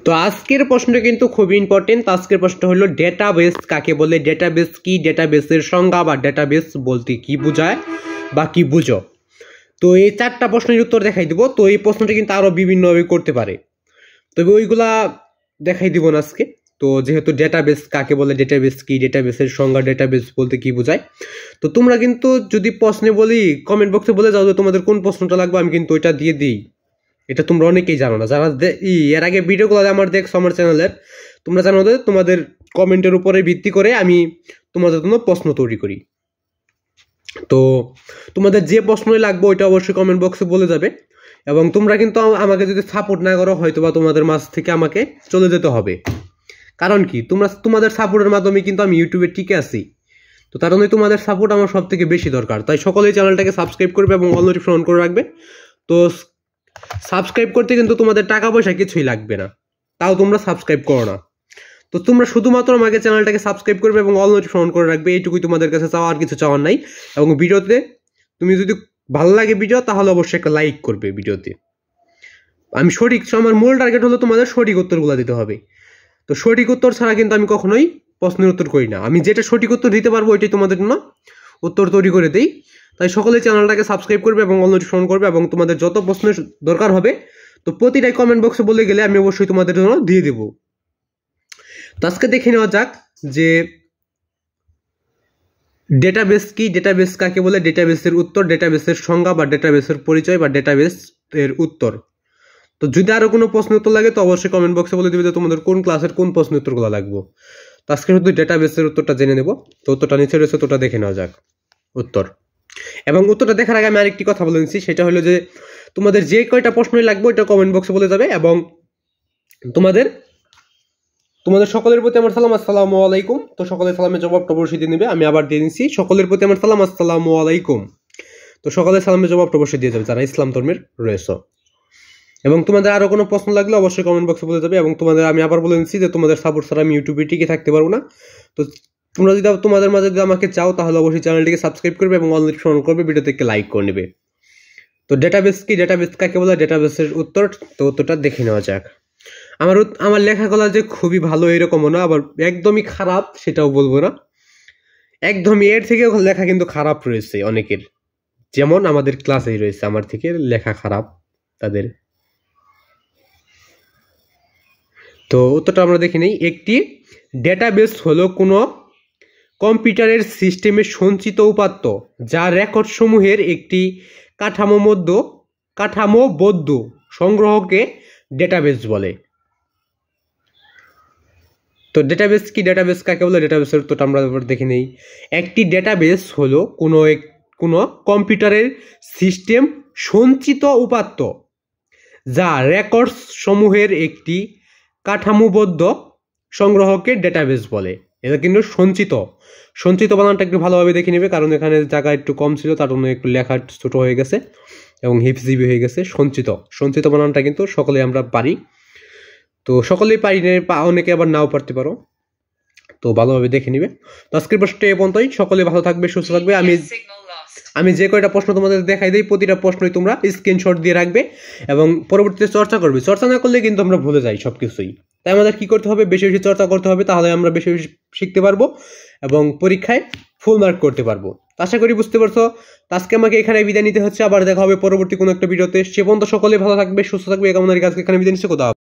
তো আজকের প্রশ্নটা কিন্তু খুবই ইম্পর্টেন্ট। আজকের প্রশ্নটা হলো ডেটাবেস কাকে বলে, ডেটাবেস কি, ডেটাবেসের সংজ্ঞা বা ডেটাবেস বলতে কি বোঝায় বা কি বুঝো। তো এই 4টা প্রশ্নের উত্তর দেখাই দিব। তো এই প্রশ্নটা কিন্তু আরও বিভিন্নভাবে করতে পারে, তবে ওইগুলা দেখাই দিব না আজকে। তো যেহেতু ডেটাবেস কাকে বলে, ডেটাবেস কি, ডেটাবেসের সংজ্ঞা, ডেটাবেস বলতে কি বোঝায়, তো তোমরা কিন্তু যদি প্রশ্নে বলি কমেন্ট বক্সে বলে যাও যে তোমাদের কোন প্রশ্নটা লাগবে, আমি কিন্তু ওইটা দিয়ে দিই। এটা তোমরা অনেকেই জানো না, যারা এর আগে ভিডিওগুলো আমার দেখছো আমার চ্যানেলের, তোমরা জানো যে তোমাদের কমেন্টের উপরে ভিত্তি করে আমি তোমাদের জন্য প্রশ্ন তৈরি করি। তো তোমাদের যে প্রশ্নই লাগবে ওইটা অবশ্যই কমেন্ট বক্সে বলে যাবে। এবং তোমরা কিন্তু আমাকে যদি সাপোর্ট না করো হয়তো বা তোমাদের মাঝ থেকে আমাকে চলে যেতে হবে। কারণ কি, তোমাদের সাপোর্টের মাধ্যমে কিন্তু আমি ইউটিউবে টিকে আছি। তো তার জন্যই তোমাদের সাপোর্ট আমার সব থেকে বেশি দরকার। তাই সকলেই চ্যানেলটাকে সাবস্ক্রাইব করবে এবং অল নোটিফিকেশন অন করে রাখবে। তো সাবস্ক্রাইব করতে কিন্তু তোমাদের টাকা পয়সা কিছুই লাগবে না, তাও তোমরা সাবস্ক্রাইব করো না। তো তোমরা শুধুমাত্র আমাকে চ্যানেলটাকে সাবস্ক্রাইব করবে এবং অল নোটিফিকেশন অন করে রাখবে, এইটুকুই তোমাদের কাছে চাওয়া, আর কিছু চাওয়ার নাই। এবং ভিডিওতে তুমি যদি ভালো লাগে ভিডিও, তাহলে অবশ্যই একটা লাইক করবে ভিডিওতে। আমি আমার মূল টার্গেট হলো তোমাদের সঠিক উত্তরগুলো দিতে হবে। তো সঠিক উত্তর ছাড়া কিন্তু আমি কখনোই প্রশ্নের উত্তর করি না। আমি যেটা সঠিক উত্তর দিতে পারবো ওইটাই তোমাদের জন্য উত্তর তৈরি করে দিই। তাই সকলেই চ্যানেলটাকে সাবস্ক্রাইব করবে এবং অল নোটিফিকেশন করবে। এবং তোমাদের যত প্রশ্নের দরকার হবে তো প্রতিটাই কমেন্ট বক্সে বলে গেলে আমি অবশ্যই তোমাদের জন্য দিয়ে দেব। তো আজকে দেখে নেওয়া যাক যে ডেটাবেস কি, ডেটাবেস কাকে বলে, ডেটাবেসের উত্তর, ডেটাবেসের সংজ্ঞা বা ডেটাবেসের পরিচয় বা ডেটাবেস এর উত্তর। তো যদি আরো কোনো প্রশ্ন উত্তর লাগে তো অবশ্যই কমেন্ট বক্সে বলে দিবে যে তোমাদের কোন ক্লাসের কোন প্রশ্ন উত্তরগুলো লাগবে। তো আজকে শুধু ডেটাবেসের উত্তরটা জেনে নেব। তো উত্তরটা নিচে রয়েছে, তোটা দেখে নেওয়া যাক উত্তর। এবং উত্তরটা দেখার আগে আমি আরেকটি কথা বলে নিচ্ছি, সেটা হলো যে তোমাদের যে কয়টা প্রশ্নই লাগবে ওইটা কমেন্ট বক্সে বলে যাবে। এবং তোমাদের সকলের প্রতি আমার সালাম, আসসালামু আলাইকুম। তো সকলের সালামের জবাবটা অবশ্যই দিয়ে নেবে। আমি আবার দিয়ে নিচ্ছি, সকলের প্রতি আমার সালাম, আসসালামু আলাইকুম। তো সকলের সালামের জবাবটা অবশ্যই দিয়ে যাবে যারা ইসলাম ধর্মের রয়েছে। এবং তোমাদের আরো কোনো প্রশ্ন লাগলে অবশ্যই কমেন্ট বক্সে বলে যাবে। এবং তোমাদের আমি আবার বলে নিচ্ছি যে তোমাদের সাপোর্ট ছাড়া আমি ইউটিউবে টিকে থাকতে পারবো না। তো তোমরা যদি তোমাদের মাঝে যদি আমাকে চাও তাহলে অবশ্যই চ্যানেলটিকে সাবস্ক্রাইব করবে এবং অল নোটিফিকেশন করবে, ভিডিওতে একটি লাইক করে নেবে। তো ডেটাবেস কি, ডেটাবেস কাকে বলে, ডেটাবেসের উত্তর। তো উত্তরটা দেখে নেওয়া যাক। আমার লেখাগুলো যে খুবই ভালো এরকমও না, আবার একদমই খারাপ সেটাও বলবো না। একদমই এর থেকে লেখা কিন্তু খারাপ রয়েছে অনেকের, যেমন আমাদের ক্লাসেই রয়েছে আমার থেকে লেখা খারাপ তাদের। তো উত্তরটা আমরা দেখে নিই। একটি ডেটাবেস হলো কোনো কম্পিউটারের সিস্টেমে সঞ্চিত উপাত্ত যা রেকর্ড সমূহের একটি কাঠামোবদ্ধ সংগ্রহকে ডেটাবেস বলে। তো ডেটাবেস কি, ডেটাবেস কাকে বলে, ডেটাবেসের উত্তরটা আমরা দেখে নিই। একটি ডেটাবেস হলো কোনো কম্পিউটারের সিস্টেম সঞ্চিত উপাত্ত যা রেকর্ডস সমূহের একটি কাঠামোবদ্ধ সংগ্রহকে ডেটাবেস বলে। এটা কিন্তু সঞ্চিত বানানটা একটু ভালোভাবে দেখে নেবে, কারণ এখানে জায়গা একটু কম ছিল, তার জন্য একটু লেখা ছোট হয়ে গেছে এবং হিপজিবি হয়ে গেছে। সঞ্চিত বানানটা কিন্তু সকলেই আমরা পারি। তো সকলেই পারি না, অনেকে আবার নাও পারতে পারো। তো ভালোভাবে দেখে নিবে। তো আজকের প্রশ্নটা এ পর্যন্তই। সকলে ভালো থাকবে, সুস্থ থাকবে। আমি যে কয়টা প্রশ্ন তোমাদের দেখাই দিই প্রতিটা প্রশ্নই তোমরা স্ক্রিনশট দিয়ে রাখবে এবং পরবর্তীতে চর্চা করবে। চর্চা না করলে কিন্তু আমরা ভুলে যাই সবকিছুই। তাই আমাদের কি করতে হবে, বেশি বেশি চর্চা করতে হবে, তাহলে আমরা বেশি বেশি শিখতে পারবো এবং পরীক্ষায় ফুল মার্ক করতে পারবো। আশা করি বুঝতে পারছো। আজকে আমাকে এখানে বিদায় নিতে হচ্ছে, আবার দেখা হবে পরবর্তী কোনো একটা ভিডিওতে। সে পর্যন্ত সকলে ভালো থাকবে, সুস্থ থাকবে, এই কামনা রেখে আজকে এখানে বিদায় নিচ্ছে। কোথাও